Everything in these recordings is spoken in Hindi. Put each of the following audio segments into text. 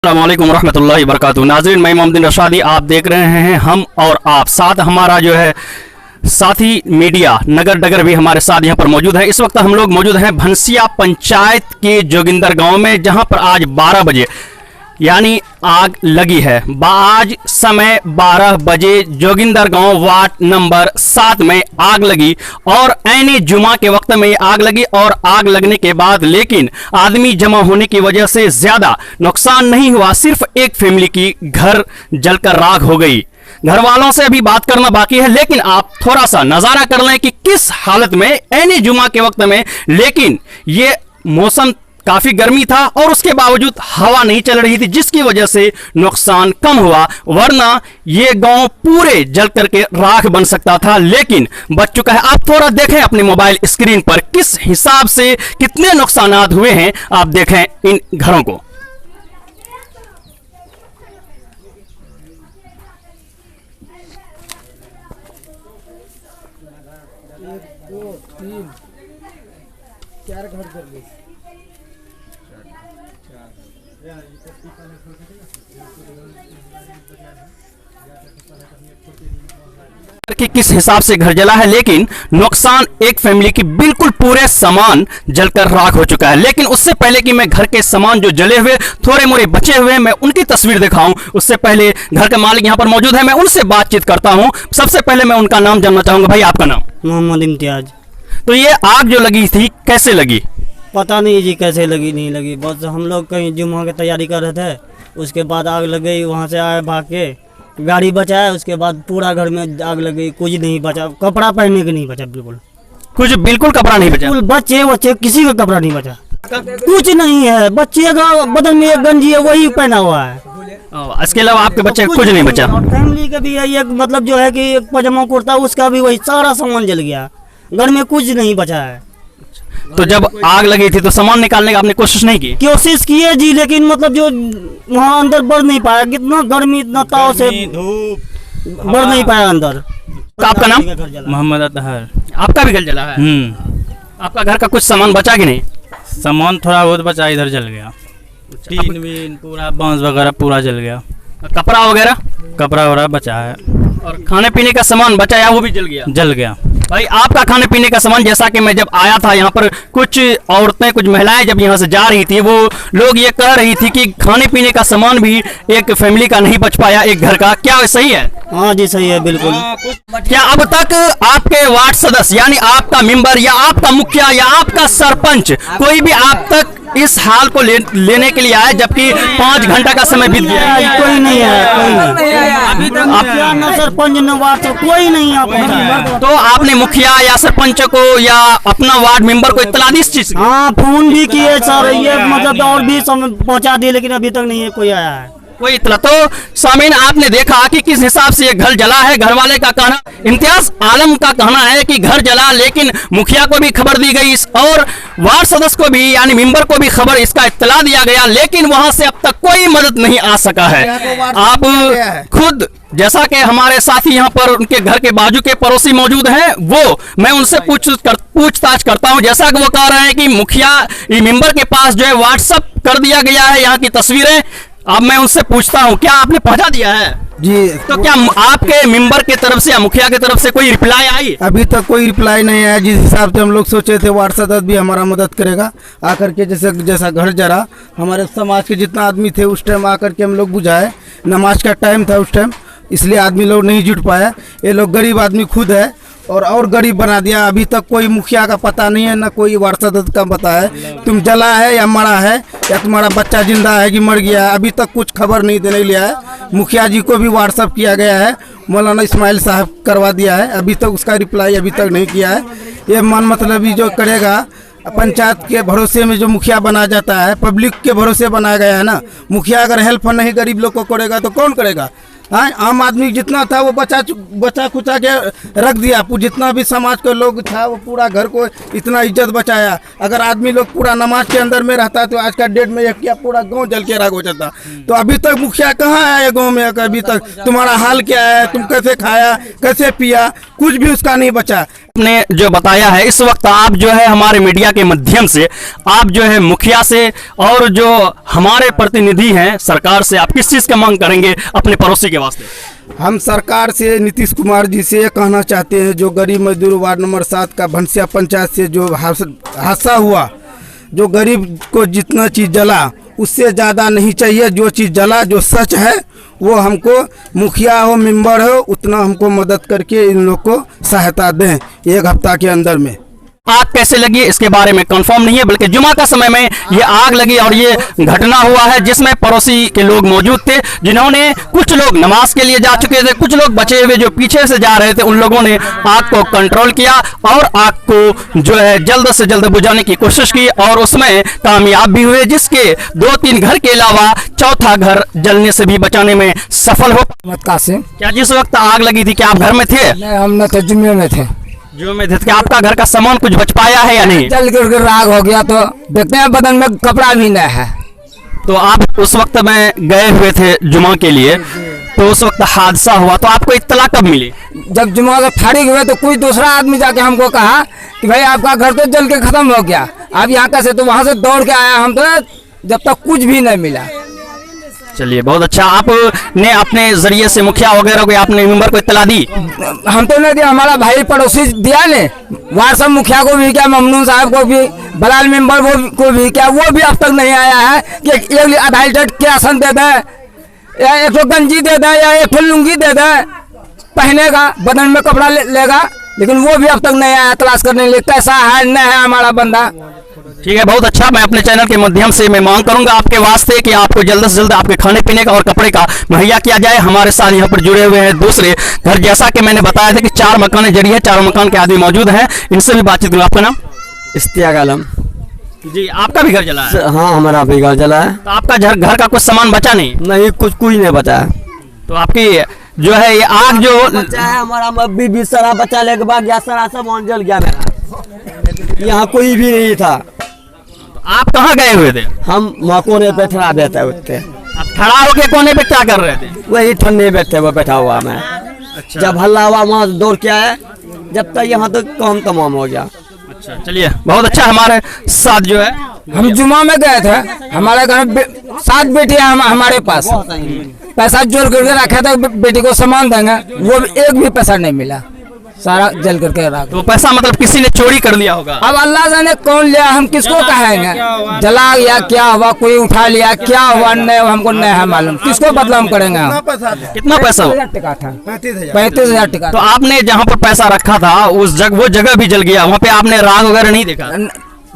अस्सलामुअलैकुम रहमतुल्लाहि वबरकातुहू। नाज़रीन, मैं मोहम्मद रशादी, आप देख रहे हैं हम और आप। साथ हमारा जो है साथी मीडिया नगर डगर भी हमारे साथ यहाँ पर मौजूद है। इस वक्त हम लोग मौजूद हैं भनसिया पंचायत के जोगिंदर गांव में, जहां पर आज 12 बजे यानी आग लगी है। आज समय 12 बजे जोगिंदर गांव वार्ड नंबर 7 में आग लगी और ऐनी जुमा के वक्त में आग लगी। और आग लगने के बाद लेकिन आदमी जमा होने की वजह से ज्यादा नुकसान नहीं हुआ, सिर्फ एक फैमिली की घर जलकर राख हो गई। घर वालों से अभी बात करना बाकी है, लेकिन आप थोड़ा सा नजारा कर लें कि किस हालत में ऐनी जुमा के वक्त में, लेकिन ये मौसम काफी गर्मी था और उसके बावजूद हवा नहीं चल रही थी, जिसकी वजह से नुकसान कम हुआ, वरना ये गांव पूरे जल करके राख बन सकता था, लेकिन बच चुका है। आप थोड़ा देखें अपने मोबाइल स्क्रीन पर किस हिसाब से कितने नुकसानात हुए हैं, आप देखें इन घरों को। एक, दो, तीन, चार घर कर ली। कि किस हिसाब से घर जला है, लेकिन नुकसान एक फैमिली की बिल्कुल पूरे सामान जलकर राख हो चुका है। लेकिन उससे पहले कि मैं घर के सामान जो जले हुए थोड़े मोड़े बचे हुए मैं उनकी तस्वीर दिखाऊं, उससे पहले घर के मालिक यहां पर मौजूद है, मैं उनसे बातचीत करता हूं। सबसे पहले मैं उनका नाम जानना चाहूंगा। भाई, आपका नाम? मोहम्मद इम्तियाज। तो ये आग जो लगी थी कैसे लगी? पता नहीं जी कैसे लगी नहीं लगी, बस हम लोग कहीं जुम्मा की तैयारी कर रहे थे, उसके बाद आग लग गई। वहाँ से आए भाग के, गाड़ी बचाया, उसके बाद पूरा घर में आग लग गई। कुछ नहीं बचा, कपड़ा पहनने के नहीं बचा, बिल्कुल कपड़ा नहीं बचा। बच्चे बच्चे किसी का कपड़ा नहीं बचा, कुछ नहीं है। बच्चे का बदन में एक गंजी है, वही पहना हुआ है। इसके अलावा आपके बच्चे कुछ नहीं बचा। फैमिली का भी है एक, मतलब जो है कि एक पजामा कुर्ता, उसका भी वही सारा सामान जल गया। घर में कुछ नहीं बचा है। तो जब आग लगी थी तो सामान निकालने का आपने कोशिश नहीं की? कोशिश किए जी, लेकिन मतलब जो वहाँ अंदर बढ़ नहीं पाया, कितना गर्मी, इतना ताव से बढ़ नहीं पाया अंदर। तो आपका नाम? मोहम्मद अतहर। आपका भी घर जला है? आपका घर का कुछ सामान बचा कि नहीं? सामान थोड़ा बहुत बचा, इधर जल गया। टीन वीन पूरा, बांस वगैरह पूरा जल गया। कपड़ा वगैरह? कपड़ा वगैरह बचा है। और खाने पीने का सामान बचा या वो भी जल गया? जल गया। भाई, आपका खाने पीने का सामान, जैसा कि मैं जब आया था यहाँ पर, कुछ औरतें कुछ महिलाएं जब यहाँ से जा रही थी, वो लोग ये कह रही थी कि खाने पीने का सामान भी एक फैमिली का नहीं बच पाया, एक घर का। क्या सही है? हाँ जी सही है, बिल्कुल। क्या अब तक आपके वार्ड सदस्य यानी आपका मेंबर या आपका मुखिया या आपका सरपंच कोई भी आप तक इस हाल को लेने के लिए आया, जबकि 5 घंटा का समय बीत गया? कोई नहीं है, कोई नहीं। न सरपंच न वार्ड से कोई नहीं है। तो आपने मुखिया या सरपंच को या अपना वार्ड मेंबर को इत्तला दी इस चीज? हाँ, फोन भी किए सर, ये मतलब और भी पहुंचा दिए, लेकिन अभी तक नहीं है कोई आया है, कोई इत्तला। तो सामीन, आपने देखा कि किस हिसाब से ये घर जला है। घर वाले का कहना, इम्तियाज आलम का कहना है कि घर जला, लेकिन मुखिया को भी खबर दी गई और वार्ड सदस्य को भी यानी मेंबर को भी खबर, इसका इत्तला दिया गया, लेकिन वहां से अब तक कोई मदद नहीं आ सका है। आप खुद, जैसा कि हमारे साथी यहाँ पर उनके घर के बाजू के पड़ोसी मौजूद हैं, वो मैं उनसे पूछताछ करता हूँ। जैसा कि वो कह रहे हैं कि मुखिया मेंबर के पास जो है व्हाट्सएप कर दिया गया है यहाँ की तस्वीरें। अब मैं उनसे पूछता हूँ, क्या आपने पहुंचा दिया है? जी। तो क्या आपके मेंबर के तरफ से या मुखिया की तरफ से कोई रिप्लाई आई? अभी तक कोई रिप्लाई नहीं आया। जिस हिसाब से हम लोग सोचे थे वार्ड सदस्य भी हमारा मदद करेगा आकर के, जैसा घर जरा, हमारे समाज के जितना आदमी थे उस टाइम आकर के हम लोग बुझाए। नमाज का टाइम था उस टाइम, इसलिए आदमी लोग नहीं जुट पाया। ये लोग गरीब आदमी खुद है और गरीब बना दिया। अभी तक कोई मुखिया का पता नहीं है, ना कोई वार्ड सदस्य का पता है तुम जला है या मरा है, या तुम्हारा बच्चा जिंदा है कि मर गया है। अभी तक कुछ खबर नहीं देने लिया है। मुखिया जी को भी व्हाट्सअप किया गया है, मौलाना इस्माइल साहब करवा दिया है, अभी तक उसका रिप्लाई अभी तक नहीं किया है। ये मन मतलब जो करेगा, पंचायत के भरोसे में जो मुखिया बना जाता है, पब्लिक के भरोसे बनाया गया है ना। मुखिया अगर हेल्प नहीं गरीब लोग को करेगा तो कौन करेगा? हाँ, आम आदमी जितना था वो बचा खुचा के रख दिया। जितना भी समाज के लोग था वो पूरा घर को इतना इज्जत बचाया। अगर आदमी लोग पूरा नमाज के अंदर में रहता तो आज का डेट में एक क्या पूरा गांव जल के राख हो जाता। तो अभी तक मुखिया कहाँ आया गांव में? अभी तक तुम्हारा हाल क्या है, तुम कैसे खाया कैसे पिया, कुछ भी उसका नहीं बचा। आपने जो बताया है, इस वक्त आप जो है हमारे मीडिया के माध्यम से आप जो है मुखिया से और जो हमारे प्रतिनिधि हैं सरकार से आप किस चीज़ का मांग करेंगे अपने पड़ोसी के वास्ते? हम सरकार से नीतीश कुमार जी से ये कहना चाहते हैं, जो गरीब मजदूर वार्ड नंबर 7 का भंसिया पंचायत से जो हादसा हुआ, जो गरीब को जितना चीज़ जला उससे ज़्यादा नहीं चाहिए। जो चीज़ जला जो सच है वो हमको मुखिया हो मेंबर हो उतना हमको मदद करके इन लोग को सहायता दें 1 हफ्ता के अंदर में। आग कैसे लगी इसके बारे में कंफर्म नहीं है, बल्कि जुमा का समय में ये आग लगी और ये घटना हुआ है जिसमें पड़ोसी के लोग मौजूद थे, जिन्होंने कुछ लोग नमाज के लिए जा चुके थे, कुछ लोग बचे हुए जो पीछे से जा रहे थे, उन लोगों ने आग को कंट्रोल किया और आग को जो है जल्द से जल्द बुझाने की कोशिश की और उसमें कामयाब भी हुए, जिसके 2-3 घर के अलावा चौथा घर जलने से भी बचाने में सफल हो। क्या जिस वक्त आग लगी थी क्या आप घर में थे? नहीं, हम न थे, जुम्मे में थे। जो में थे क्या आपका घर का सामान कुछ बच पाया है या नहीं? जल कर राग हो गया। तो देखते हैं बदन में कपड़ा भी नहीं है। तो आप उस वक्त में गए हुए थे जुमा के लिए, तो उस वक्त हादसा हुआ, तो आपको इत्तला कब मिली? जब जुमा से फारिग हुए तो कोई दूसरा आदमी जाके हमको कहा कि भाई आपका घर तो जल के खत्म हो गया, आप यहाँ कैसे? तो वहाँ से दौड़ के आया हम, तो जब तक कुछ भी नहीं मिला। चलिए बहुत अच्छा, आपने अपने जरिए से मुखिया वगैरह को आपने मेंबर को इत्तला दी? हम तो नहीं दिया, हमारा भाई पड़ोसी दिया ने, वार्ड सब मुखिया को भी क्या, ममनून साहब को भी, बलाल मेंबर को भी क्या, वो भी अब तक नहीं आया है कि 1.5 लीटर केरासन दे दे या 1 गंजी दे दे या 1 लुंगी दे दे, पहनेगा बदन में कपड़ा लेगा, लेकिन वो भी अब तक नहीं आया तलाश करने के लिए कैसा है नहीं है हमारा बंदा। ठीक है, बहुत अच्छा। मैं अपने चैनल के माध्यम से मैं मांग करूंगा आपके वास्ते कि आपको जल्द से जल्द आपके खाने पीने का और कपड़े का मुहैया किया जाए। हमारे साथ यहाँ पर जुड़े हुए हैं दूसरे घर, जैसा कि मैंने बताया था कि 4 मकान जरिए 4 मकान के आदमी मौजूद हैं, इनसे भी बातचीत करूँ। आपका नाम? इश्तियाक आलम जी। आपका भी घर जला है? हाँ, हमारा भी घर जला है। तो आपका घर का कुछ सामान बचा नहीं? नहीं, कुछ नहीं बचा है। तो आपकी जो है ये आग जो बचा है, हमारा मब्बी भी सारा बचा लेके बाद गया, सारा सामान जल गया मेरा, यहाँ कोई भी नहीं था। आप कहाँ गए हुए थे? हम वहाँ कोने पे ठहरा देते उठते। आप खड़ा होके कोने पे क्या कर रहे थे? वही ठंडे बैठे वो बैठा हुआ मैं। अच्छा। जब हल्ला हुआ वहाँ दौड़ के आया, जब तक यहाँ तो काम तमाम हो गया। अच्छा, चलिए बहुत अच्छा। हमारे साथ जो है हम जुमा में गए थे, हमारे घर में 7 बेटी है हमारे पास, पैसा जोड़ करके रखा था बेटी को सामान देंगे, वो भी एक भी पैसा नहीं मिला, सारा जल करके रखा। तो पैसा मतलब किसी ने चोरी कर लिया होगा? अब अल्लाह जाने कौन लिया, हम किसको कहेंगे, जला या क्या हुआ, कोई उठा लिया, क्या हुआ नहीं हमको नहीं है मालूम, किसको बदनाम करेंगे हम। कितना पैसा? 35,000 टका था। 35,000 टका। तो आपने जहाँ पर पैसा रखा था वो जगह भी जल गया, वहाँ पे आपने राग वगैरह नहीं देखा?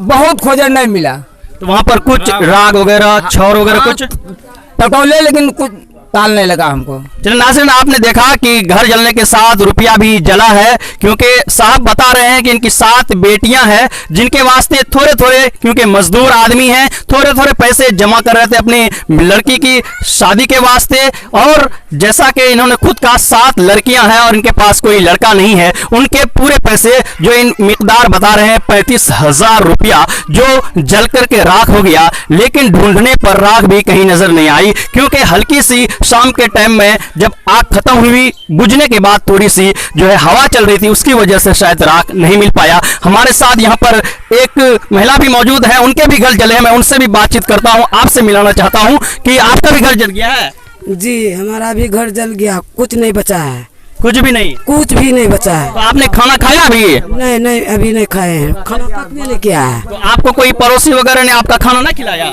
बहुत खोजे नहीं मिला। तो वहाँ पर कुछ राग वगैरह छौर वगैरह कुछ टटोले, लेकिन कुछ ताल नहीं लगा हमको। चलिए नाज़रीन, आपने देखा कि घर जलने के साथ रुपया भी जला है, क्योंकि साहब बता रहे हैं कि इनकी 7 बेटियां हैं जिनके वास्ते थोड़े थोड़े, क्योंकि मजदूर आदमी हैं, थोड़े थोड़े पैसे जमा कर रहे थे अपनी लड़की की शादी के वास्ते। और जैसा कि इन्होंने खुद कहा 7 लड़कियां हैं और इनके पास कोई लड़का नहीं है, उनके पूरे पैसे जो इन मिकदार बता रहे हैं 35,000 रुपया जो जल करके राख हो गया। लेकिन ढूंढने पर राख भी कहीं नजर नहीं आई, क्योंकि हल्की सी शाम के टाइम में जब आग खत्म हुई, बुझने के बाद थोड़ी सी जो है हवा चल रही थी, उसकी वजह से शायद राख नहीं मिल पाया। हमारे साथ यहाँ पर एक महिला भी मौजूद है, उनके भी घर जले हैं, मैं उनसे भी बातचीत करता हूँ, आपसे मिलाना चाहता हूँ कि आपका भी घर जल गया है? जी, हमारा भी घर जल गया, कुछ नहीं बचा है। कुछ भी नहीं? कुछ भी नहीं बचा है। तो आपने खाना खाया अभी? नहीं, अभी नहीं खाए हैं, खाना तक भी नहीं किया है। तो आपको कोई पड़ोसी वगैरह ने आपका खाना नहीं खिलाया?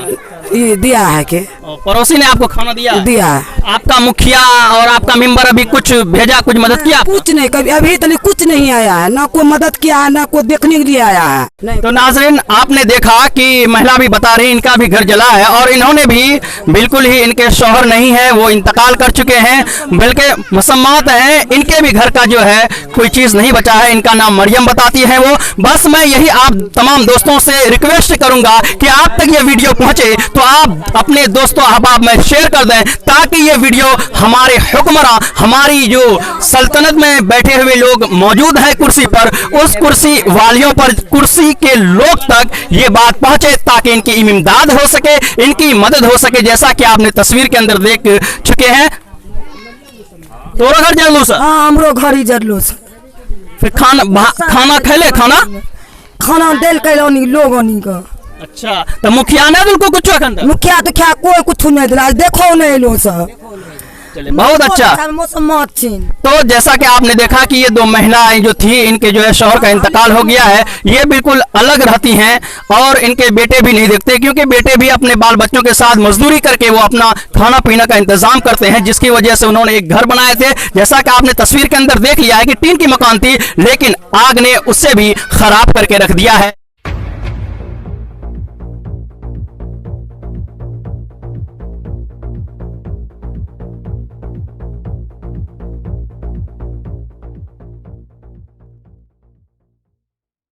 ये दिया है के? पड़ोसी ने आपको खाना दिया? दिया है। आपका मुखिया और आपका मेंबर अभी कुछ भेजा, कुछ मदद किया? कुछ नहीं, कभी अभी तक कुछ नहीं आया है, ना कोई मदद किया है, ना कोई देखने के लिए आया है। नहीं। तो नाज़रीन, आपने देखा कि महिला भी बता रही इनका भी घर जला है और इन्होंने भी बिल्कुल ही, इनके शौहर नहीं है, वो इंतकाल कर चुके हैं, बल्कि मुसम्मात हैं, इनके भी घर का जो है कोई चीज नहीं बचा है। इनका नाम मरियम बताती है वो। बस मैं यही आप तमाम दोस्तों से रिक्वेस्ट करूंगा कि आप तक ये वीडियो पहुंचे तो आप अपने दोस्तों अहबाब में शेयर कर दें, ताकि ये ये वीडियो हमारे हुक्मरान, हमारी जो सल्तनत में बैठे हुए लोग मौजूद हैं कुर्सी पर, उस कुर्सी वालियों पर, कुर्सी के लोग तक ये बात पहुंचे ताकि इनकी इमदाद हो सके, इनकी मदद हो सके। जैसा कि आपने तस्वीर के अंदर देख चुके हैं। तोरा घर जलूस, हाँ हमरो घर ही जरलूस। फिर खाना खेले, खाना दिल कैलोनी लोगोनी का। अच्छा, तो मुखिया ने उनको कुछ अंदर, मुखिया तो क्या कोई कुछ नहीं दिला, देखो नहीं लो सब। चले बहुत अच्छा। मौसम अच्छी। तो जैसा कि आपने देखा कि ये दो महिलाएं जो थी, इनके जो है शौहर का इंतकाल हो गया है, ये बिल्कुल अलग रहती हैं और इनके बेटे भी नहीं देखते, क्योंकि बेटे भी अपने बाल बच्चों के साथ मजदूरी करके वो अपना खाना पीना का इंतजाम करते हैं, जिसकी वजह से उन्होंने एक घर बनाए थे। जैसा कि आपने तस्वीर के अंदर देख लिया है कि टीन की मकान थी, लेकिन आग ने उससे भी खराब करके रख दिया है।